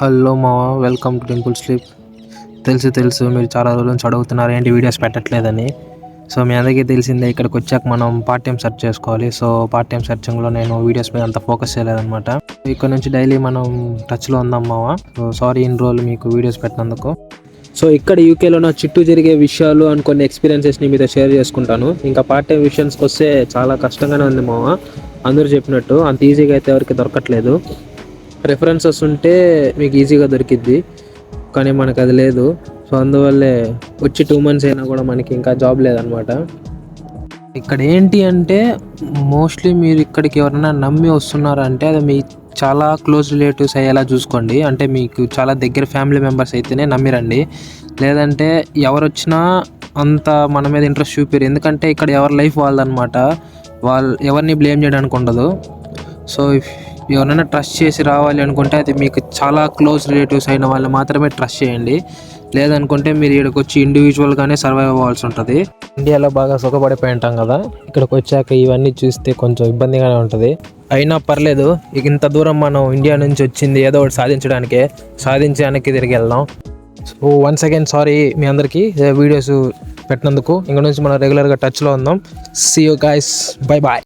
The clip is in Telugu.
హలో మావా, వెల్కమ్ టు టెంపుల్ స్లీప్. తెలుసు మీరు చాలా రోజుల నుంచి అడుగుతున్నారు ఏంటి వీడియోస్ పెట్టట్లేదని. సో మీ అందరికీ తెలిసిందే, ఇక్కడికి వచ్చాక మనం పార్ట్ టైం సెర్చ్ చేసుకోవాలి. సో పార్ట్ టైం సెర్చింగ్లో నేను వీడియోస్ మీద అంత ఫోకస్ చేయలేదన్నమాట. ఇక్కడ నుంచి డైలీ మనం టచ్లో ఉందాం మావా. సో సారీ ఇన్ని రోజులు మీకు వీడియోస్ పెట్టినందుకు. సో ఇక్కడ యూకేలో నా చుట్టూ జరిగే విషయాలు అండ్ కొన్ని ఎక్స్పీరియన్సెస్ని మీతో షేర్ చేసుకుంటాను. ఇంకా పార్ట్ టైం విషయానికి వస్తే చాలా కష్టంగానే ఉంది మావా. అందరూ చెప్పినట్టు అంత ఈజీగా అయితే ఎవరికి దొరకట్లేదు. రెఫరెన్సెస్ ఉంటే మీకు ఈజీగా దొరికిద్ది, కానీ మనకు అది లేదు. సో అందువల్లే వచ్చి 2 months అయినా కూడా మనకి ఇంకా జాబ్ లేదనమాట. ఇక్కడ ఏంటి అంటే మోస్ట్లీ మీరు ఇక్కడికి ఎవరైనా నమ్మి వస్తున్నారంటే అది మీ చాలా క్లోజ్ రిలేటివ్స్ అయ్యేలా చూసుకోండి. అంటే మీకు చాలా దగ్గర ఫ్యామిలీ మెంబర్స్ అయితేనే నమ్మిరండి. లేదంటే ఎవరు వచ్చినా అంత మన మీద ఇంట్రెస్ట్ చూపిరు. ఎందుకంటే ఇక్కడ ఎవరి లైఫ్ వాళ్ళదనమాట. వాళ్ళు ఎవరిని బ్లేమ్ చేయడానికి ఉండదు. సో ఎవరైనా ట్రస్ట్ చేసి రావాలి అనుకుంటే అది మీకు చాలా క్లోజ్ రిలేటివ్స్ అయిన వాళ్ళు మాత్రమే ట్రస్ట్ చేయండి. లేదనుకుంటే మీరు ఇక్కడికి వచ్చి ఇండివిజువల్గానే సర్వైవ్ అవ్వాల్సి ఉంటుంది. ఇండియాలో బాగా సుఖపడిపోయి ఉంటాం కదా, ఇక్కడికి వచ్చాక ఇవన్నీ చూస్తే కొంచెం ఇబ్బందిగానే ఉంటుంది. అయినా పర్లేదు, ఇక ఇంత దూరం మనం ఇండియా నుంచి వచ్చింది ఏదో ఒకటి సాధించడానికే. సాధించడానికి తిరిగి వెళ్దాం. సో వన్స్ అగైన్ సారీ మీ అందరికీ వీడియోస్ పెట్టినందుకు. ఇంక నుంచి మనం రెగ్యులర్గా టచ్లో ఉందాం. See you guys, bye bye.